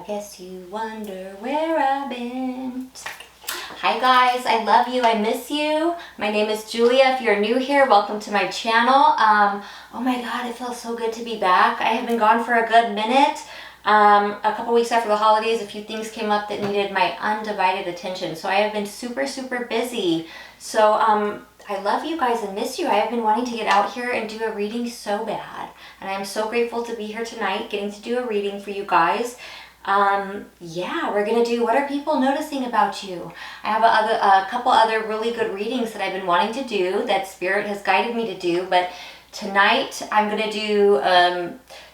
guess you wonder where I've been. Hi guys, I love you, I miss you. My name is Julia. If you're new here, welcome to my channel. Oh my god, it feels so good to be back. I have been gone for a good minute. A couple weeks after the holidays, a few things came up that needed my undivided attention. So I have been super busy. So I love you guys and miss you. I have been wanting to get out here and do a reading so bad. And I'm so grateful to be here tonight, getting to do a reading for you guys. Yeah, we're gonna do what are people noticing about you. I have a couple other really good readings that I've been wanting to do that Spirit has guided me to do, but tonight I'm gonna do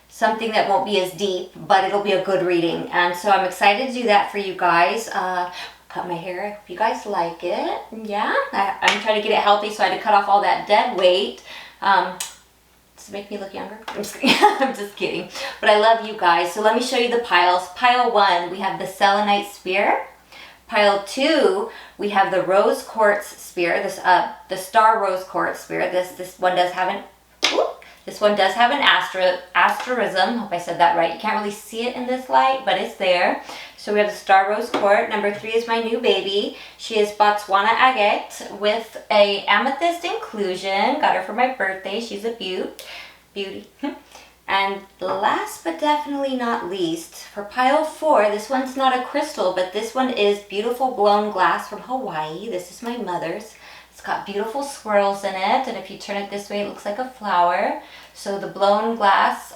something that won't be as deep, but it'll be a good reading, and so I'm excited to do that for you guys. Cut my hair. I hope you guys like it. Yeah, I'm trying to get it healthy, so I had to cut off all that dead weight. Does it make me look younger? I'm just kidding. I'm just kidding. But I love you guys. So let me show you the piles. Pile 1, we have the Selenite spear. Pile 2, we have the rose quartz spear. The star rose quartz spear. This one does have an asterism. Hope I said that right. You can't really see it in this light, but it's there. So we have the star rose quartz. Number 3 is my new baby. She is Botswana Agate with a amethyst inclusion. Got her for my birthday. She's a beauty. And last but definitely not least, for pile 4, this one's not a crystal, but this one is beautiful blown glass from Hawaii. This is my mother's. It's got beautiful swirls in it, and if you turn it this way, it looks like a flower. So the blown glass,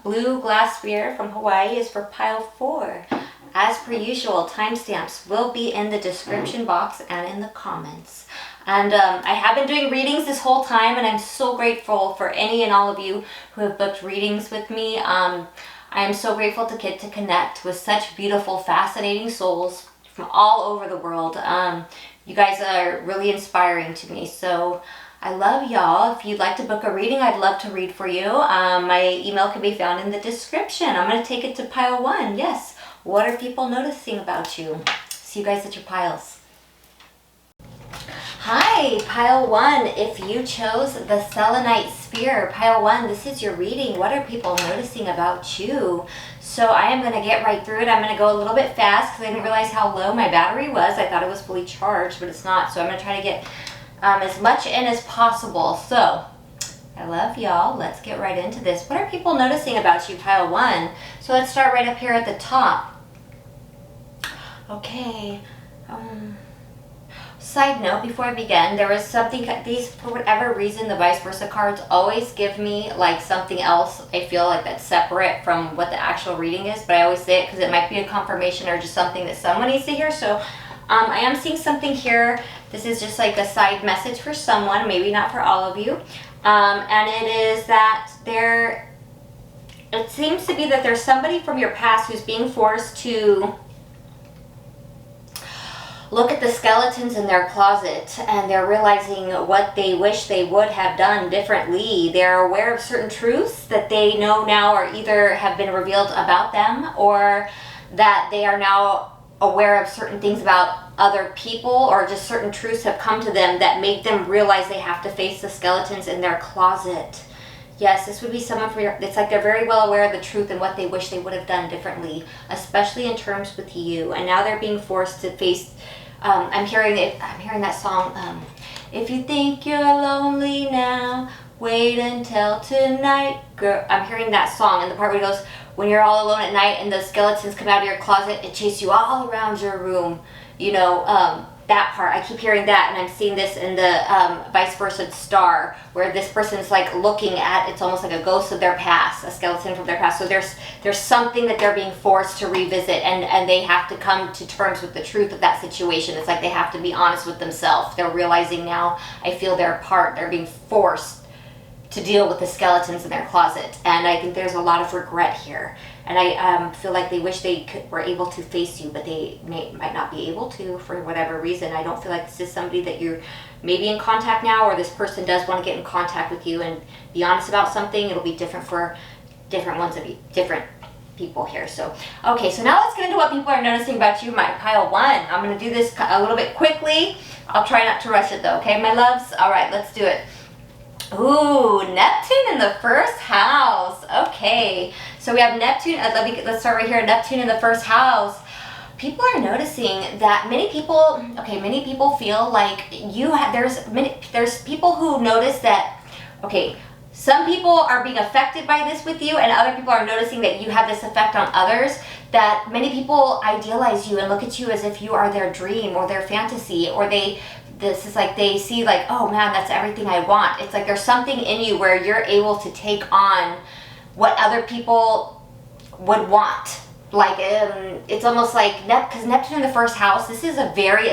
blue glass sphere from Hawaii is for pile 4. As per usual, timestamps will be in the description box and in the comments. And I have been doing readings this whole time, and I'm so grateful for any and all of you who have booked readings with me. I am so grateful to get to connect with such beautiful, fascinating souls from all over the world. You guys are really inspiring to me, so I love y'all. If you'd like to book a reading, I'd love to read for you. My email can be found in the description. I'm going to take it to pile 1. Yes. What are people noticing about you? See you guys at your piles. Hi, pile 1. If you chose the Selenite spear, pile 1, this is your reading. What are people noticing about you? So I am going to get right through it. I'm going to go a little bit fast because I didn't realize how low my battery was. I thought it was fully charged, but it's not. So I'm going to try to get as much in as possible. So I love y'all. Let's get right into this. What are people noticing about you, pile 1? So let's start right up here at the top. Okay. Side note, before I begin, there was something, these, for whatever reason, the vice versa cards always give me like something else. I feel like that's separate from what the actual reading is, but I always say it because it might be a confirmation or just something that someone needs to hear. So I am seeing something here. This is just like a side message for someone, maybe not for all of you. And it is that it seems to be that there's somebody from your past who's being forced to look at the skeletons in their closet, and they're realizing what they wish they would have done differently. They're aware of certain truths that they know now are either have been revealed about them, or that they are now aware of certain things about other people, or just certain truths have come to them that make them realize they have to face the skeletons in their closet. Yes, this would be someone for your, it's like they're very well aware of the truth and what they wish they would have done differently, especially in terms with you. And now they're being forced to face, I'm hearing that song, if you think you're lonely now, wait until tonight, girl. I'm hearing that song, and the part where it goes, when you're all alone at night and the skeletons come out of your closet and chase you all around your room, you know, that part, I keep hearing that, and I'm seeing this in the vice versa star, where this person is like looking at, it's almost like a ghost of their past, a skeleton from their past. So there's something that they're being forced to revisit, and they have to come to terms with the truth of that situation. It's like they have to be honest with themselves. They're realizing now, I feel their part, they're being forced to deal with the skeletons in their closet, and I think there's a lot of regret here, and I feel like they wish they were able to face you, but they might not be able to for whatever reason. I don't feel like this is somebody that you're maybe in contact now, or this person does want to get in contact with you and be honest about something. It'll be different for different ones of you, different people here. So okay, so now let's get into what people are noticing about you, my pile 1. I'm going to do this a little bit quickly. I'll try not to rush it though, okay, my loves? All right, let's do it. Ooh, Neptune in the first house. Okay, So we have Neptune, let's start right here, Neptune in the first house. People are noticing that many people feel like there's people who notice that, some people are being affected by this with you, and other people are noticing that you have this effect on others, that many people idealize you and look at you as if you are their dream or their fantasy, or they see like, oh man, that's everything I want. It's like there's something in you where you're able to take on what other people would want. Like, it's almost like, because Neptune in the first house, this is a very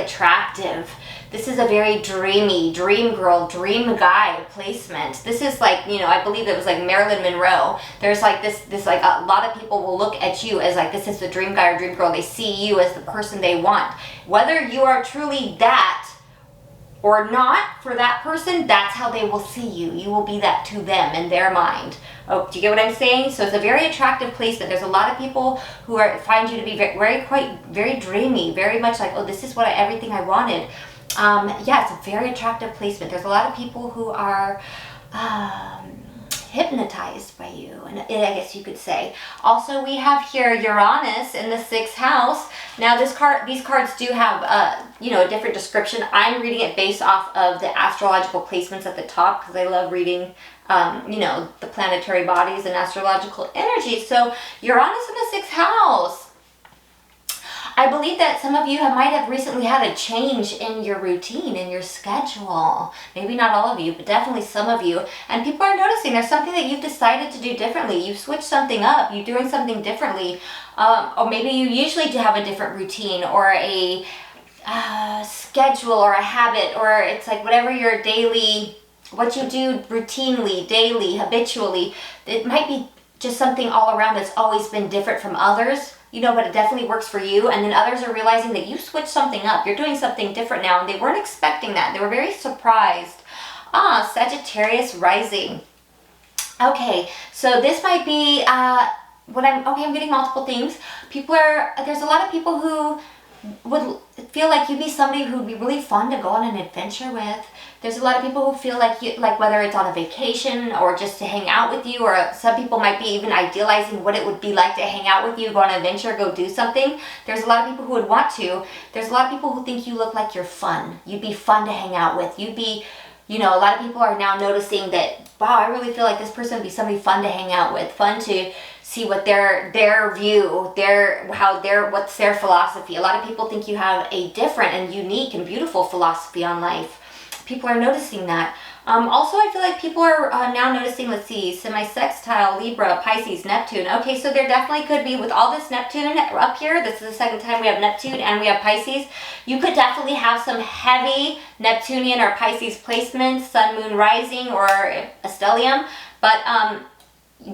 dreamy, dream girl, dream guy placement. This is like, I believe it was like Marilyn Monroe. There's like this like, a lot of people will look at you as like, this is the dream guy or dream girl. They see you as the person they want. Whether you are truly that or not for that person, that's how they will see you. You will be that to them in their mind. Oh, do you get what I'm saying? So it's a very attractive placement. There's a lot of people who find you to be very dreamy, very much like, oh, this is everything I wanted. Yeah, it's a very attractive placement. There's a lot of people who are hypnotized by you, and I guess you could say. Also, we have here Uranus in the 6th house. Now, these cards do have a different description. I'm reading it based off of the astrological placements at the top, because I love reading the planetary bodies and astrological energy. So Uranus in the 6th house. I believe that some of you might have recently had a change in your routine, in your schedule. Maybe not all of you, but definitely some of you. And people are noticing there's something that you've decided to do differently. You've switched something up. You're doing something differently. Or maybe you usually do have a different routine or a schedule or a habit, or it's like whatever your daily, what you do routinely, daily, habitually. It might be just something all around that's always been different from others. But it definitely works for you. And then others are realizing that you switched something up. You're doing something different now, and they weren't expecting that. They were very surprised. Sagittarius rising. Okay, so this might be I'm getting multiple things. There's a lot of people who would feel like you'd be somebody who'd be really fun to go on an adventure with. There's a lot of people who feel like whether it's on a vacation or just to hang out with you, or some people might be even idealizing what it would be like to hang out with you, go on an adventure, go do something. There's a lot of people who would want to. There's a lot of people who think you look like you're fun. You'd be fun to hang out with. You'd be, a lot of people are now noticing that, wow, I really feel like this person would be somebody fun to hang out with, fun to see what their view, what's their philosophy. A lot of people think you have a different and unique and beautiful philosophy on life. People are noticing that. Also, I feel like people are now noticing, let's see, semi-sextile, Libra, Pisces, Neptune. Okay, so there definitely could be, with all this Neptune up here, this is the second time we have Neptune and we have Pisces, you could definitely have some heavy Neptunian or Pisces placements, Sun, Moon, Rising, or a stellium, but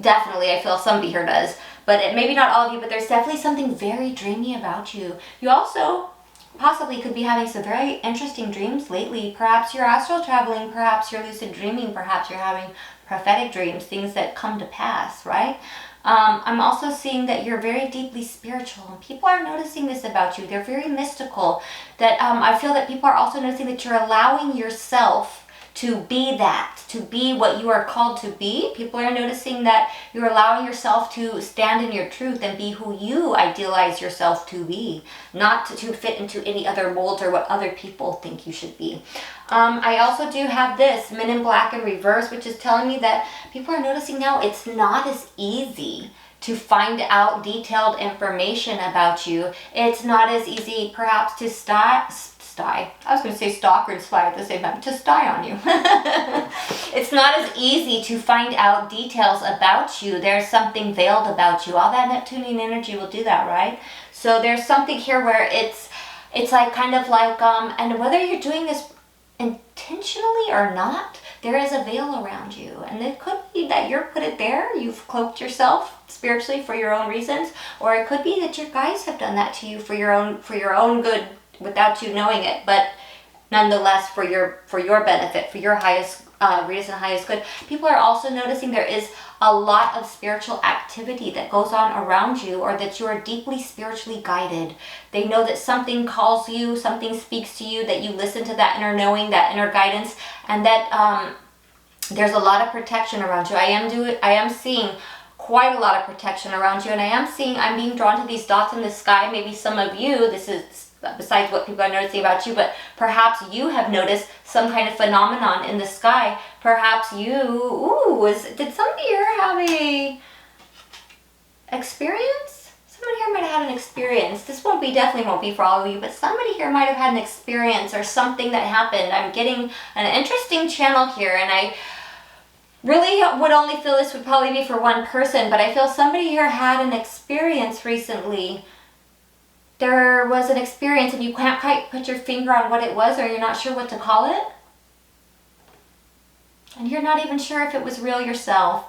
definitely I feel somebody here does. But maybe not all of you, but there's definitely something very dreamy about you. You also possibly could be having some very interesting dreams lately. Perhaps you're astral traveling, perhaps you're lucid dreaming, perhaps you're having prophetic dreams, things that come to pass, right? I'm also seeing that you're very deeply spiritual, and people are noticing this about you. They're very mystical. That I feel that people are also noticing that you're allowing yourself to be that, to be what you are called to be. People are noticing that you're allowing yourself to stand in your truth and be who you idealize yourself to be, not to fit into any other mold or what other people think you should be. I also do have this Men in Black in reverse, which is telling me that people are noticing now it's not as easy to find out detailed information about you. It's not as easy perhaps to I was going to say stalk and spy at the same time, to spy on you. It's not as easy to find out details about you. There's something veiled about you. All that Neptunian energy will do that, right? So there's something here where it's like kind of like, and whether you're doing this intentionally or not, there is a veil around you. And it could be that you're put it there, you've cloaked yourself spiritually for your own reasons, or it could be that your guides have done that to you for your own good, without you knowing it, but nonetheless for your benefit, for your highest reason, highest good. People are also noticing there is a lot of spiritual activity that goes on around you, or that you are deeply spiritually guided. They know that something calls you, something speaks to you, that you listen to that inner knowing, that inner guidance, and that there's a lot of protection around you. I am seeing quite a lot of protection around you. And I'm being drawn to these dots in the sky. Maybe some of you, this is besides what people are noticing about you, but perhaps you have noticed some kind of phenomenon in the sky. Perhaps you, did somebody here have a experience? Somebody here might have had an experience. This definitely won't be for all of you, but somebody here might have had an experience or something that happened. I'm getting an interesting channel here, and I really would only feel this would probably be for one person, but I feel somebody here had an experience recently. There was an experience and you can't quite put your finger on what it was, or you're not sure what to call it. And you're not even sure if it was real yourself.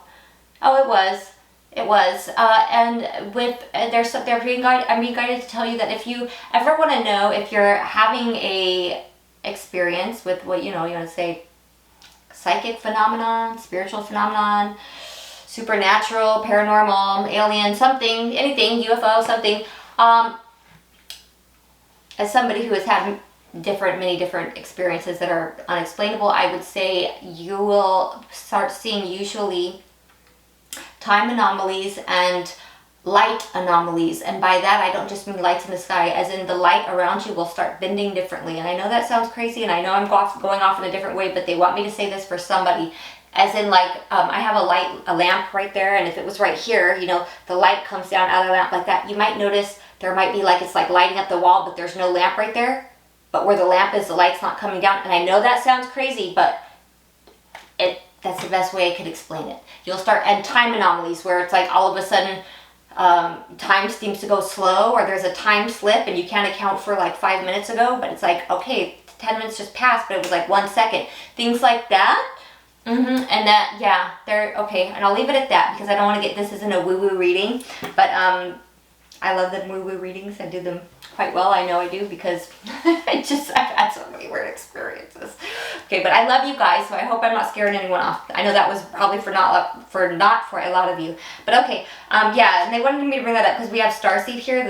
Oh, it was. It was. And with, I'm being guided to tell you that if you ever want to know if you're having a experience with what, you want to say, psychic phenomenon, spiritual phenomenon, supernatural, paranormal, alien, something, anything, UFO, something, as somebody who has had many different experiences that are unexplainable, I would say you will start seeing usually time anomalies and light anomalies. And by that, I don't just mean lights in the sky, as in the light around you will start bending differently. And I know that sounds crazy, and I know I'm going off in a different way, but they want me to say this for somebody. As in, like, I have a lamp right there, and if it was right here, the light comes down out of the lamp like that. You might notice there might be it's like lighting up the wall, but there's no lamp right there. But where the lamp is, the light's not coming down. And I know that sounds crazy, but that's the best way I could explain it. You'll start, and time anomalies, where it's like all of a sudden time seems to go slow, or there's a time slip and you can't account for like 5 minutes ago, but it's like, okay, 10 minutes just passed, but it was like 1 second. Things like that. And that, yeah, they're okay. And I'll leave it at that because I don't want to get, this isn't a woo-woo reading, but I love the woo-woo readings. I do them quite well. I know I do, because I've had so many weird experiences. Okay, but I love you guys, so I hope I'm not scaring anyone off. I know that was probably not for a lot of you. But okay, yeah, and they wanted me to bring that up because we have Starseed here.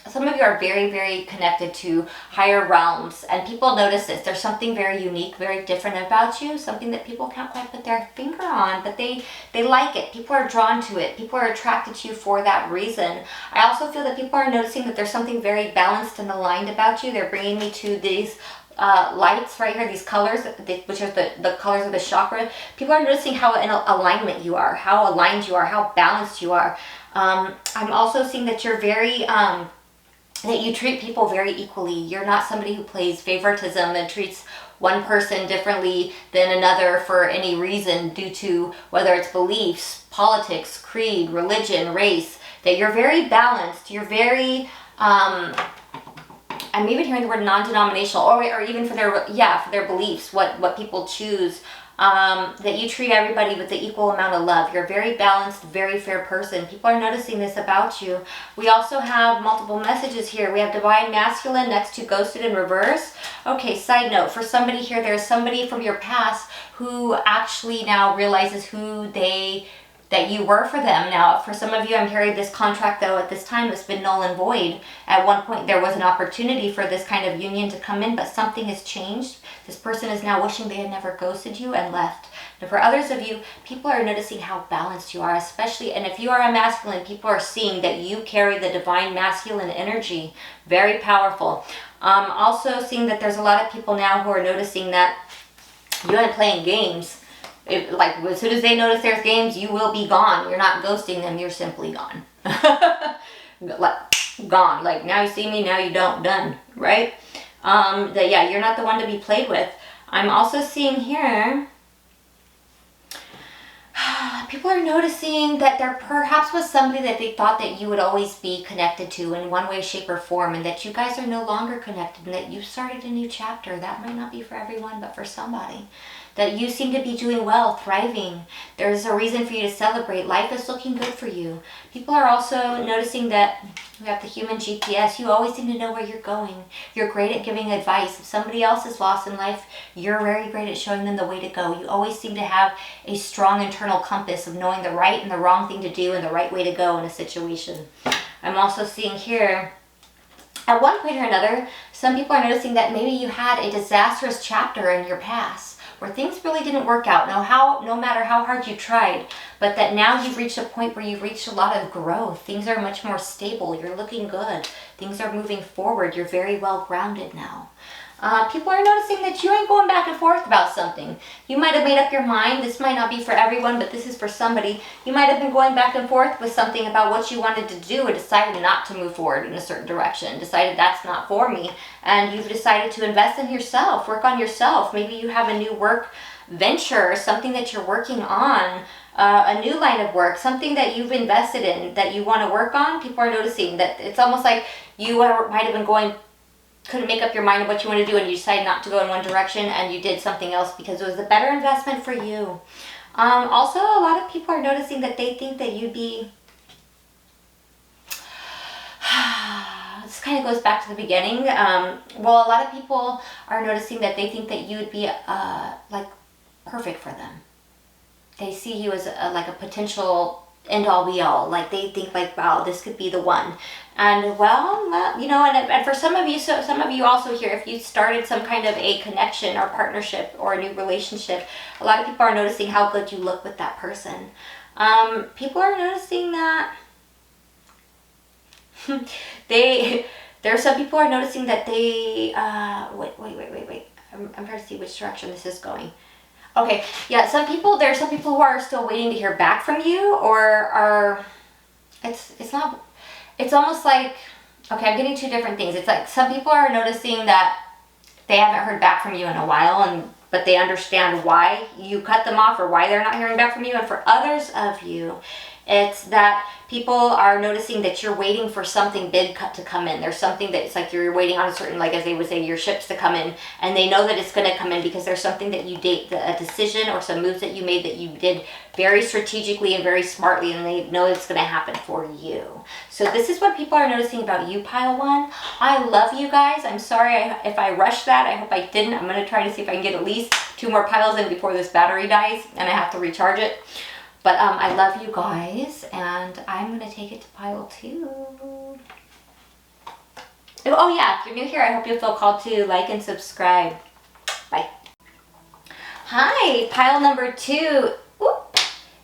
Some of you are very, very connected to higher realms, and people notice this. There's something very unique, very different about you, something that people can't quite put their finger on, but they like it. People are drawn to it. People are attracted to you for that reason. I also feel that people are noticing that there's something very balanced and aligned about you. They're bringing me to these lights right here, these colors, which are the colors of the chakra. People are noticing how in alignment you are, how aligned you are, how balanced you are. I'm also seeing that you're very... that you treat people very equally. You're not somebody who plays favoritism and treats one person differently than another for any reason, due to whether it's beliefs, politics, creed, religion, race. That you're very balanced. You're very, I'm even hearing the word non-denominational, or even for their beliefs, what people choose. That you treat everybody with the equal amount of love. You're a very balanced, very fair person. People are noticing this about you. We also have multiple messages here. We have Divine Masculine next to Ghosted in reverse. Okay, side note, for somebody here, there's somebody from your past who actually now realizes that you were for them. Now, for some of you, I'm hearing this contract, though, at this time has been null and void. At one point, there was an opportunity for this kind of union to come in, but something has changed. This person is now wishing they had never ghosted you and left. Now, for others of you, people are noticing how balanced you are, especially, and if you are a masculine, people are seeing that you carry the divine masculine energy. Very powerful. Also seeing that there's a lot of people now who are noticing that you aren't playing games. Like, as soon as they notice there's games, you will be gone. You're not ghosting them, you're simply gone. Gone. Like, now you see me, now you don't. Done. Right? Yeah, you're not the one to be played with. I'm also seeing here, people are noticing that there perhaps was somebody that they thought that you would always be connected to in one way, shape, or form, and that you guys are no longer connected, and that you started a new chapter. That might not be for everyone, but for somebody. That you seem to be doing well, thriving. There's a reason for you to celebrate. Life is looking good for you. People are also noticing that we have the human GPS. You always seem to know where you're going. You're great at giving advice. If somebody else is lost in life, you're very great at showing them the way to go. You always seem to have a strong internal compass of knowing the right and the wrong thing to do and the right way to go in a situation. I'm also seeing here, at one point or another, some people are noticing that maybe you had a disastrous chapter in your past, where things really didn't work out, no matter how hard you tried, but that now you've reached a point where you've reached a lot of growth. Things are much more stable. You're looking good. Things are moving forward. You're very well grounded now. People are noticing that you ain't going back and forth about something. You might have made up your mind. This might not be for everyone, but this is for somebody. You might have been going back and forth with something about what you wanted to do and decided not to move forward in a certain direction. Decided that's not for me. And you've decided to invest in yourself, work on yourself. Maybe you have a new work venture, something that you're working on, a new line of work, something that you've invested in that you want to work on. People are noticing that it's almost like you might have been couldn't make up your mind of what you want to do, and you decided not to go in one direction and you did something else because it was a better investment for you. Also, a lot of people are noticing that they think that you'd be, this kind of goes back to the beginning. Well, a lot of people are noticing that they think that you would be like perfect for them. They see you as like a potential end all be all. Like they think like, wow, this could be the one. And well, you know, and for some of you, so some of you also here, if you started some kind of a connection or partnership or a new relationship, a lot of people are noticing how good you look with that person. People are noticing that there are some people are noticing that they, wait. I'm trying to see which direction this is going. Okay, yeah, there are some people who are still waiting to hear back from you, or it's almost like, okay, I'm getting two different things. It's like some people are noticing that they haven't heard back from you in a while, but they understand why you cut them off or why they're not hearing back from you. And for others of you, it's that people are noticing that you're waiting for something big to come in. There's something that it's like you're waiting on a certain, like as they would say, your ships to come in, and they know that it's going to come in because there's something that you did, a decision or some moves that you made that you did very strategically and very smartly, and they know it's going to happen for you. So this is what people are noticing about you, pile one. I love you guys. I'm sorry if I rushed that. I hope I didn't. I'm going to try to see if I can get at least 2 more piles in before this battery dies and I have to recharge it. But I love you guys, and I'm going to take it to pile 2. Oh yeah, if you're new here, I hope you feel called to like and subscribe. Bye. Hi, pile number 2. Whoop.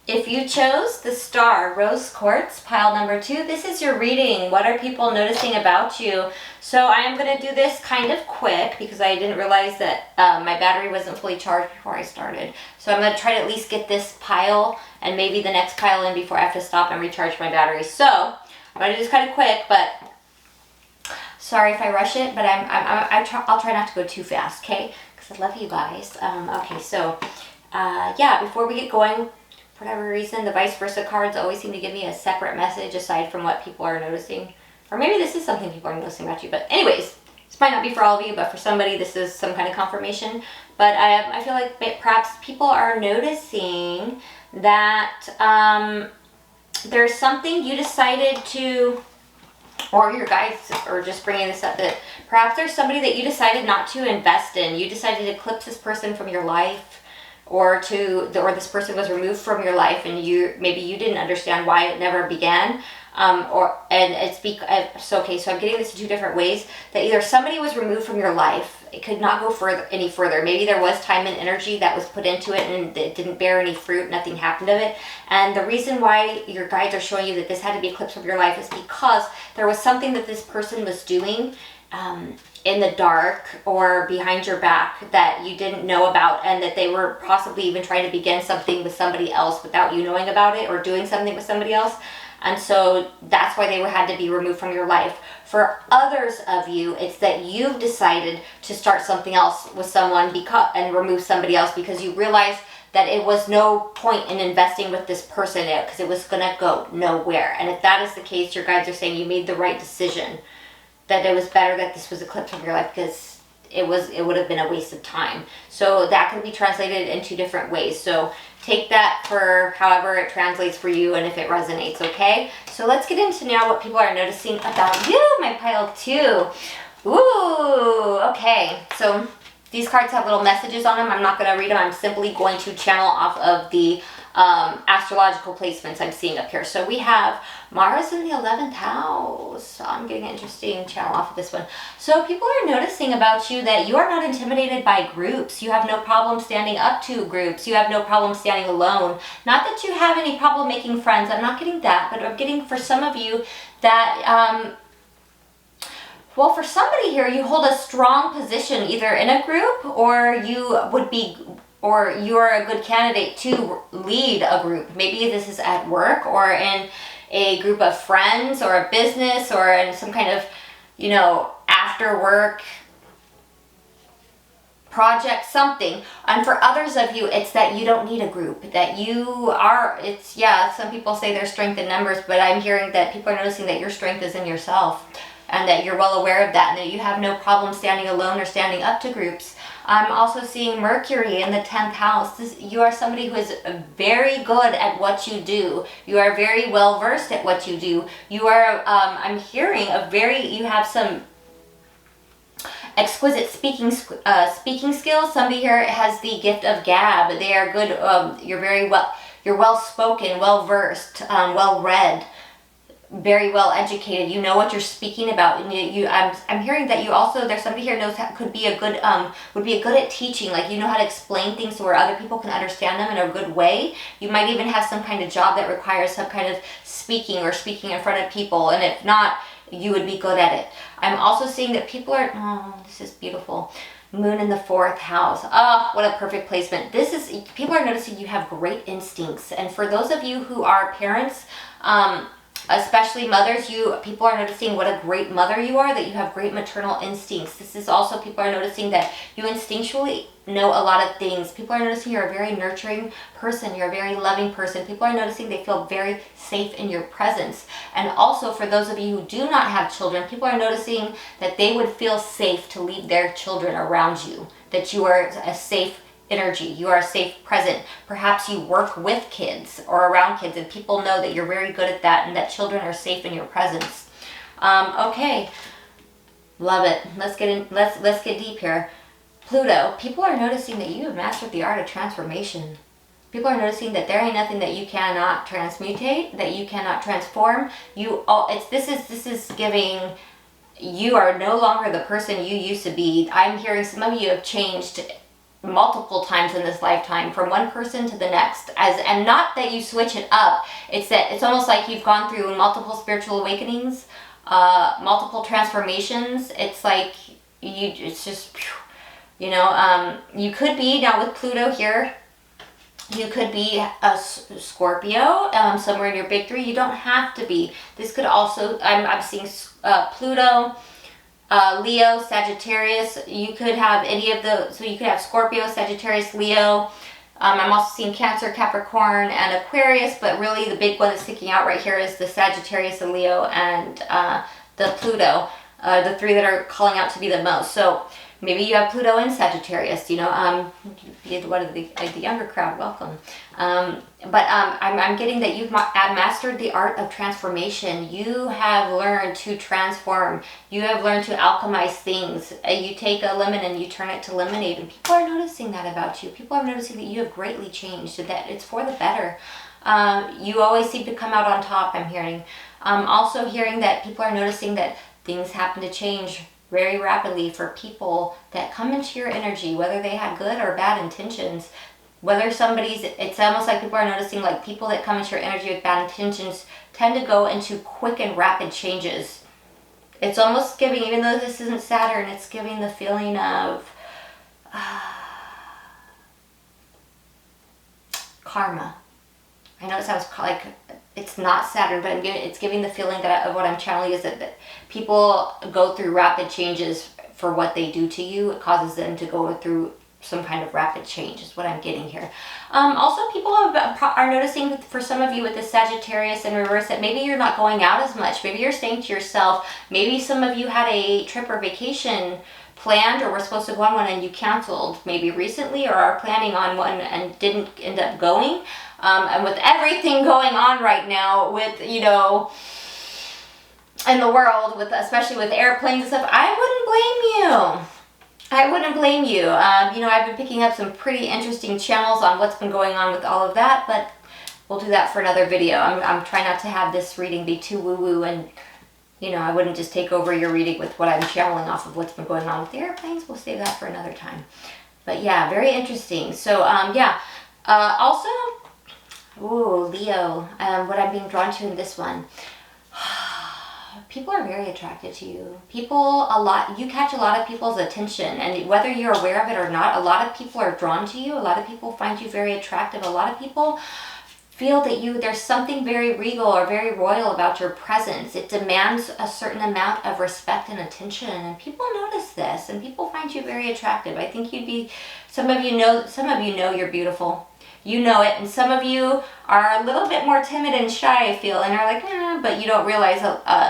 If you chose the star rose quartz, pile number 2, this is your reading. What are people noticing about you? So I am going to do this kind of quick because I didn't realize that my battery wasn't fully charged before I started. So I'm going to try to at least get this pile and maybe the next pile in before I have to stop and recharge my battery. So I'm going to do this kind of quick, but sorry if I rush it, but I'll try not to go too fast, okay? Because I love you guys. Okay, so yeah, before we get going, for whatever reason, the vice versa cards always seem to give me a separate message aside from what people are noticing. Or maybe this is something people are noticing about you. But anyways, this might not be for all of you, but for somebody, this is some kind of confirmation. But I feel like perhaps people are noticing that there's something you decided to, or your guides are just bringing this up, that perhaps there's somebody that you decided not to invest in. You decided to eclipse this person from your life, or this person was removed from your life, and maybe you didn't understand why it never began, so I'm getting this in 2 different ways, that either somebody was removed from your life, it could not go any further. Maybe there was time and energy that was put into it and it didn't bear any fruit, nothing happened of it. And the reason why your guides are showing you that this had to be eclipsed from your life is because there was something that this person was doing in the dark or behind your back that you didn't know about, and that they were possibly even trying to begin something with somebody else without you knowing about it, or doing something with somebody else. And so that's why they had to be removed from your life. For others of you, it's that you've decided to start something else with someone and remove somebody else because you realized that it was no point in investing with this person because it was going to go nowhere. And if that is the case, your guides are saying you made the right decision, that it was better that this was eclipsed from your life because it would have been a waste of time. So that can be translated in 2 different ways. So take that for however it translates for you and if it resonates, okay? So let's get into now what people are noticing about you, my pile 2. Ooh, okay. So these cards have little messages on them. I'm not going to read them. I'm simply going to channel off of the astrological placements I'm seeing up here. So we have Mars in the 11th house. I'm getting an interesting channel off of this one. So people are noticing about you that you are not intimidated by groups. You have no problem standing up to groups. You have no problem standing alone. Not that you have any problem making friends. I'm not getting that, but I'm getting for some of you that, well, for somebody here, you hold a strong position either in a group, or you would be, or you're a good candidate to lead a group. Maybe this is at work or in a group of friends or a business or in some kind of, you know, after work project, something. And for others of you, it's that you don't need a group, that you are, it's, yeah, some people say there's strength in numbers, but I'm hearing that people are noticing that your strength is in yourself, and that you're well aware of that, and that you have no problem standing alone or standing up to groups. I'm also seeing Mercury in the 10th house. You are somebody who is very good at what you do. You are very well versed at what you do. You are, I'm hearing you have some exquisite speaking skills. Somebody here has the gift of gab. They are good. You're well spoken, well versed, well read, very well educated. You know what you're speaking about, and I'm hearing that you also, there's somebody here knows would be a good at teaching. Like, you know how to explain things so where other people can understand them in a good way. You might even have some kind of job that requires some kind of speaking in front of people, and if not, you would be good at it. I'm also seeing that people are, oh, this is beautiful. Moon in the 4th house. Oh, what a perfect placement. People are noticing you have great instincts. And for those of you who are parents, especially mothers, people are noticing what a great mother you are, that you have great maternal instincts. This is also, people are noticing that you instinctually know a lot of things. People are noticing you're a very nurturing person. You're a very loving person. People are noticing they feel very safe in your presence. And also, for those of you who do not have children, people are noticing that they would feel safe to leave their children around you, that you are a safe energy. You are a safe present. Perhaps you work with kids or around kids, and people know that you're very good at that, and that children are safe in your presence. Okay, love it. Let's get deep here. Pluto. People are noticing that you have mastered the art of transformation. People are noticing that there ain't nothing that you cannot transmutate, that you cannot transform. This is giving. You are no longer the person you used to be. I'm hearing some of you have changed multiple times in this lifetime, from one person to the next, and not that you switch it up. It's that it's almost like you've gone through multiple spiritual awakenings, multiple transformations. It's like it's just, you know, you could be, now with Pluto here, you could be a Scorpio, somewhere in your big three. You don't have to be. This could also, I'm seeing Pluto, Leo, Sagittarius. You could have any of the, so you could have Scorpio, Sagittarius, Leo. I'm also seeing Cancer, Capricorn, and Aquarius, but really the big one that's sticking out right here is the Sagittarius, the Leo, and the Pluto, the three that are calling out to be the most. So maybe you have Pluto in Sagittarius, you know, one of the younger crowd, welcome. I'm getting that you've mastered the art of transformation. You have learned to transform. You have learned to alchemize things. You take a lemon and you turn it to lemonade, and people are noticing that about you. People are noticing that you have greatly changed, that it's for the better. You always seem to come out on top, I'm hearing. Also hearing that people are noticing that things happen to change very rapidly for people that come into your energy, whether they had good or bad intentions. Whether it's almost like people are noticing, like, people that come into your energy with bad intentions tend to go into quick and rapid changes. It's almost giving, even though this isn't Saturn, it's giving the feeling of karma. I know it sounds like it's not Saturn, but it's giving the feeling of what I'm channeling is that people go through rapid changes for what they do to you. It causes them to go through some kind of rapid change is what I'm getting here. Also, people are noticing, for some of you with the Sagittarius in reverse, that maybe you're not going out as much. Maybe you're staying to yourself. Maybe some of you had a trip or vacation planned, or were supposed to go on one and you canceled maybe recently, or are planning on one and didn't end up going. And with everything going on right now with, you know, in the world, especially with airplanes and stuff, I wouldn't blame you. I wouldn't blame you. You know, I've been picking up some pretty interesting channels on what's been going on with all of that, but we'll do that for another video. I'm trying not to have this reading be too woo-woo, and you know, I wouldn't just take over your reading with what I'm channeling off of what's been going on with the airplanes. We'll save that for another time. But yeah, very interesting. So yeah, also, ooh, Leo, what I'm being drawn to in this one. People are very attracted to you. You catch a lot of people's attention, and whether you're aware of it or not, a lot of people are drawn to you. A lot of people find you very attractive. A lot of people feel that there's something very regal or very royal about your presence. It demands a certain amount of respect and attention, and people notice this, and people find you very attractive. I think some of you know you're beautiful. You know it, and some of you are a little bit more timid and shy, I feel, and are like, but you don't realize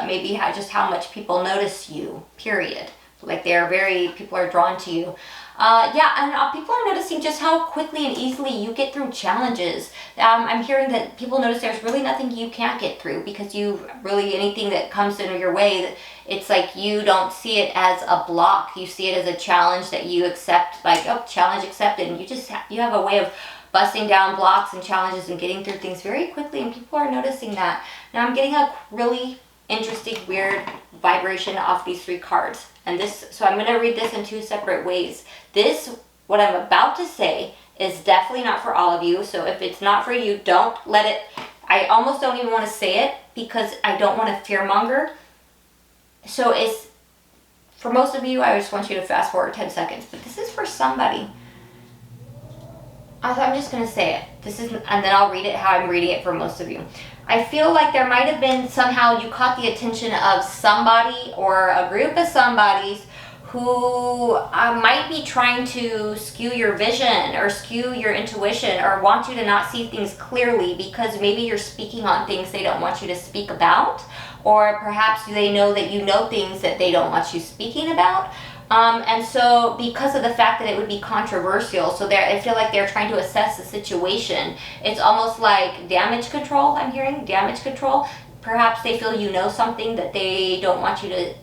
maybe just how much people notice you, period. Like people are drawn to you. Yeah, and people are noticing just how quickly and easily you get through challenges. I'm hearing that people notice there's really nothing you can't get through, because anything that comes into your way, it's like you don't see it as a block. You see it as a challenge that you accept, like, oh, challenge accepted. And you have a way of busting down blocks and challenges and getting through things very quickly, and people are noticing that. Now I'm getting a really interesting, weird vibration off these 3 cards. So I'm going to read this in 2 separate ways. What I'm about to say is definitely not for all of you. So if it's not for you, don't let it, I almost don't even want to say it because I don't want to fearmonger. So for most of you, I just want you to fast forward 10 seconds, but this is for somebody. I'm just going to say it. And then I'll read it how I'm reading it for most of you. I feel like there might have been somehow you caught the attention of somebody or a group of somebodies who might be trying to skew your vision or skew your intuition or want you to not see things clearly, because maybe you're speaking on things they don't want you to speak about, or perhaps they know that you know things that they don't want you speaking about. And so because of the fact that it would be controversial, I feel like they're trying to assess the situation. It's almost like damage control, I'm hearing, damage control. Perhaps they feel you know something that they don't want you to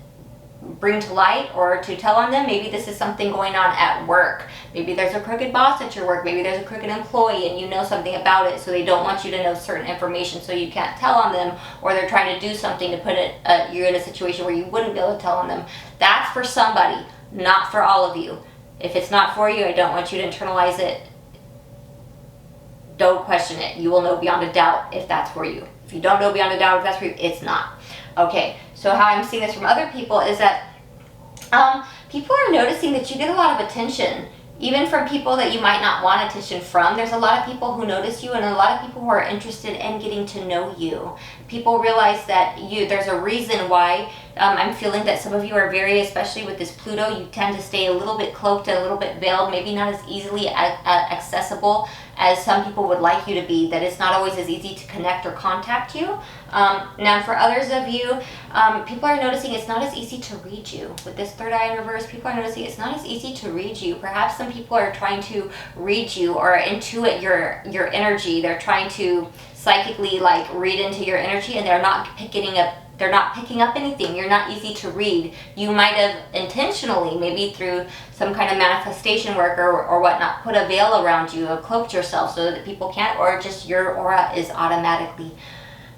bring to light or to tell on them. Maybe this is something going on at work. Maybe there's a crooked boss at your work. Maybe there's a crooked employee and you know something about it, so they don't want you to know certain information, so you can't tell on them, or they're trying to do something to put you in a situation where you wouldn't be able to tell on them. That's for somebody, not for all of you. If it's not for you, I don't want you to internalize it. Don't question it. You will know beyond a doubt if that's for you. If you don't know beyond a doubt if that's for you, it's not. Okay, so how I'm seeing this from other people is that people are noticing that you get a lot of attention, even from people that you might not want attention from. There's a lot of people who notice you, and a lot of people who are interested in getting to know you. People realize that there's a reason why. I'm feeling that some of you are especially with this Pluto, you tend to stay a little bit cloaked and a little bit veiled, maybe not as easily accessible as some people would like you to be, that it's not always as easy to connect or contact you. Now for others of you, people are noticing it's not as easy to read you. With this third eye in reverse, people are noticing it's not as easy to read you. Perhaps some people are trying to read you or intuit your energy. They're trying to psychically read into your energy, and they're not picking up anything. You're not easy to read. You might have intentionally, maybe through some kind of manifestation work or whatnot, put a veil around you or cloaked yourself so that people can't, or just your aura is automatically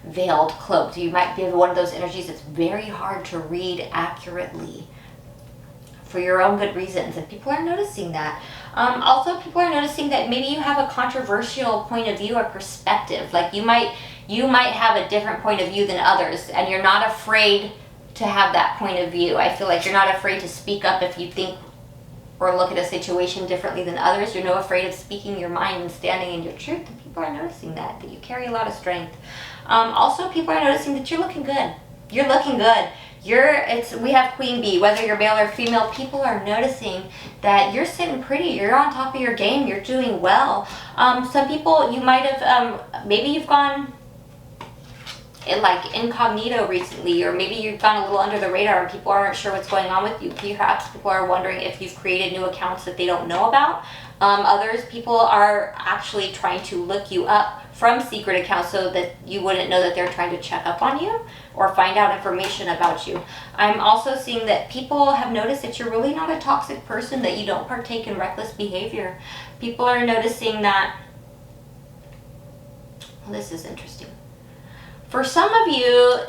veiled, cloaked. You might be one of those energies that's very hard to read accurately for your own good reasons, and people are noticing that. Also, people are noticing that maybe you have a controversial point of view or perspective. Like you might have a different point of view than others, and you're not afraid to have that point of view. I feel like you're not afraid to speak up if you think or look at a situation differently than others. You're not afraid of speaking your mind and standing in your truth, and people are noticing that you carry a lot of strength. Also, people are noticing that you're looking good. You're looking good. We have Queen Bee, whether you're male or female, people are noticing that you're sitting pretty, you're on top of your game, you're doing well. Some people, you might have, maybe you've gone incognito recently, or maybe you've gone a little under the radar and people aren't sure what's going on with you. Perhaps people are wondering if you've created new accounts that they don't know about. Others, people are actually trying to look you up from secret accounts so that you wouldn't know that they're trying to check up on you or find out information about you. I'm also seeing that people have noticed that you're really not a toxic person, that you don't partake in reckless behavior. People are noticing that Well, this is interesting. For some of you,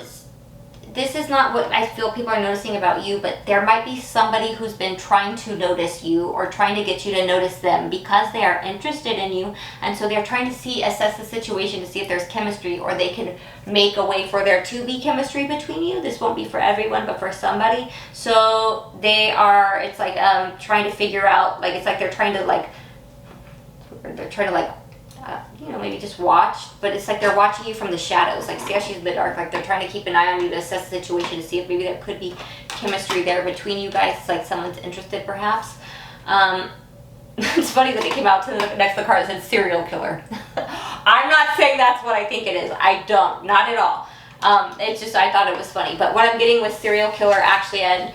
this is not what I feel people are noticing about you, but there might be somebody who's been trying to notice you or trying to get you to notice them because they are interested in you. And so they're trying to assess the situation to see if there's chemistry, or they can make a way for there to be chemistry between you. This won't be for everyone, but for somebody. So they are, it's like trying to figure out, like, it's like they're trying to you know, maybe just watch, but it's like they're watching you from the shadows. Like, see how she's in the dark? Like, they're trying to keep an eye on you to assess the situation to see if maybe there could be chemistry there between you guys. It's like someone's interested, perhaps. It's funny that it came out to the next to the card that said serial killer. I'm not saying that's what I think it is. I don't. Not at all. It's just, I thought it was funny. But what I'm getting with serial killer, actually, and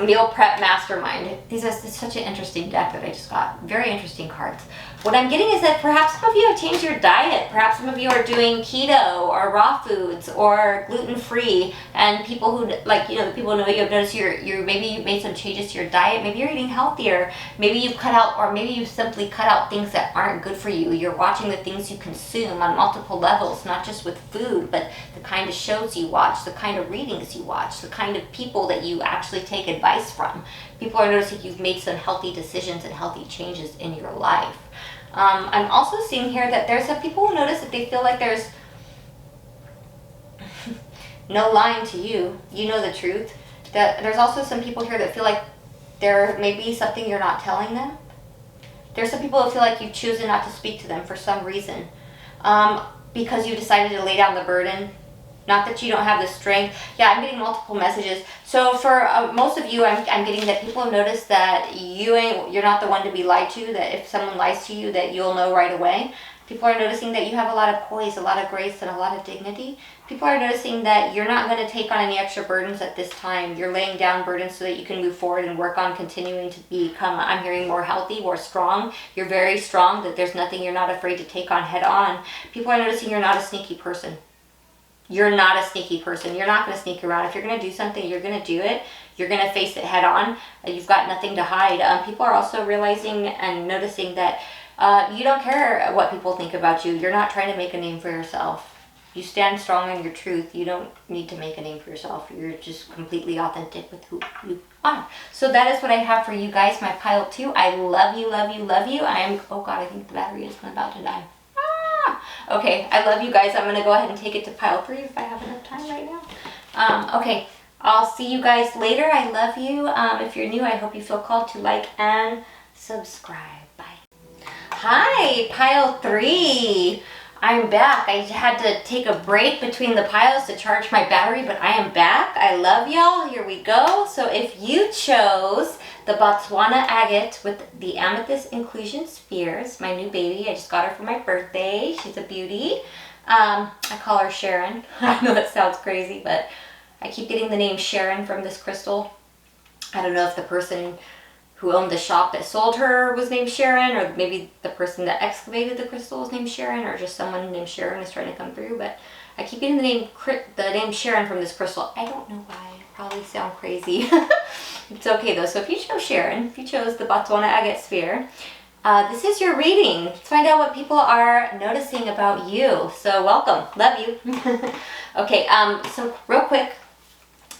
meal prep mastermind. It's such an interesting deck that I just got. Very interesting cards. What I'm getting is that perhaps some of you have changed your diet. Perhaps some of you are doing keto or raw foods or gluten-free, and people who, like, you know, the people who know you have noticed maybe you've made some changes to your diet. Maybe you're eating healthier. Maybe you've cut out, or maybe you've simply cut out things that aren't good for you. You're watching the things you consume on multiple levels, not just with food, but the kind of shows you watch, the kind of readings you watch, the kind of people that you actually take advice from. People are noticing you've made some healthy decisions and healthy changes in your life. I'm also seeing here that there's some people who notice that they feel like there's no lying to you. You know the truth. That there's also some people here that feel like there may be something you're not telling them. There's some people who feel like you've chosen not to speak to them for some reason. Because you decided to lay down the burden. Not that you don't have the strength. Yeah, I'm getting multiple messages. So for most of you, I'm getting that people have noticed that you're not the one to be lied to, that if someone lies to you, that you'll know right away. People are noticing that you have a lot of poise, a lot of grace, and a lot of dignity. People are noticing that you're not going to take on any extra burdens at this time. You're laying down burdens so that you can move forward and work on continuing to become, I'm hearing, more healthy, more strong. You're very strong, that there's nothing you're not afraid to take on head on. People are noticing you're not a sneaky person. You're not a sneaky person. You're not going to sneak around. If you're going to do something, you're going to do it. You're going to face it head on. You've got nothing to hide. People are also realizing and noticing that you don't care what people think about you. You're not trying to make a name for yourself. You stand strong in your truth. You don't need to make a name for yourself. You're just completely authentic with who you are. So that is what I have for you guys, my pile 2. I love you, love you, love you. Oh God, I think the battery is about to die. Okay, I love you guys. I'm going to go ahead and take it to pile 3 if I have enough time right now. Okay, I'll see you guys later. I love you. If you're new, I hope you feel called to like and subscribe. Bye. Hi, pile 3. I'm back. I had to take a break between the piles to charge my battery, but I am back. I love y'all. Here we go. So if you chose the Botswana Agate with the Amethyst Inclusion Spheres, my new baby, I just got her for my birthday. She's a beauty. I call her Sharon. I know that sounds crazy, but I keep getting the name Sharon from this crystal. I don't know if the person who owned the shop that sold her was named Sharon, or maybe the person that excavated the crystal was named Sharon, or just someone named Sharon is trying to come through. But I keep getting the name Sharon from this crystal. I don't know why. I probably sound crazy. It's okay though. So if you chose Sharon, if you chose the Botswana Agate Sphere, this is your reading. Let's find out what people are noticing about you. So welcome. Love you. Okay, so real quick,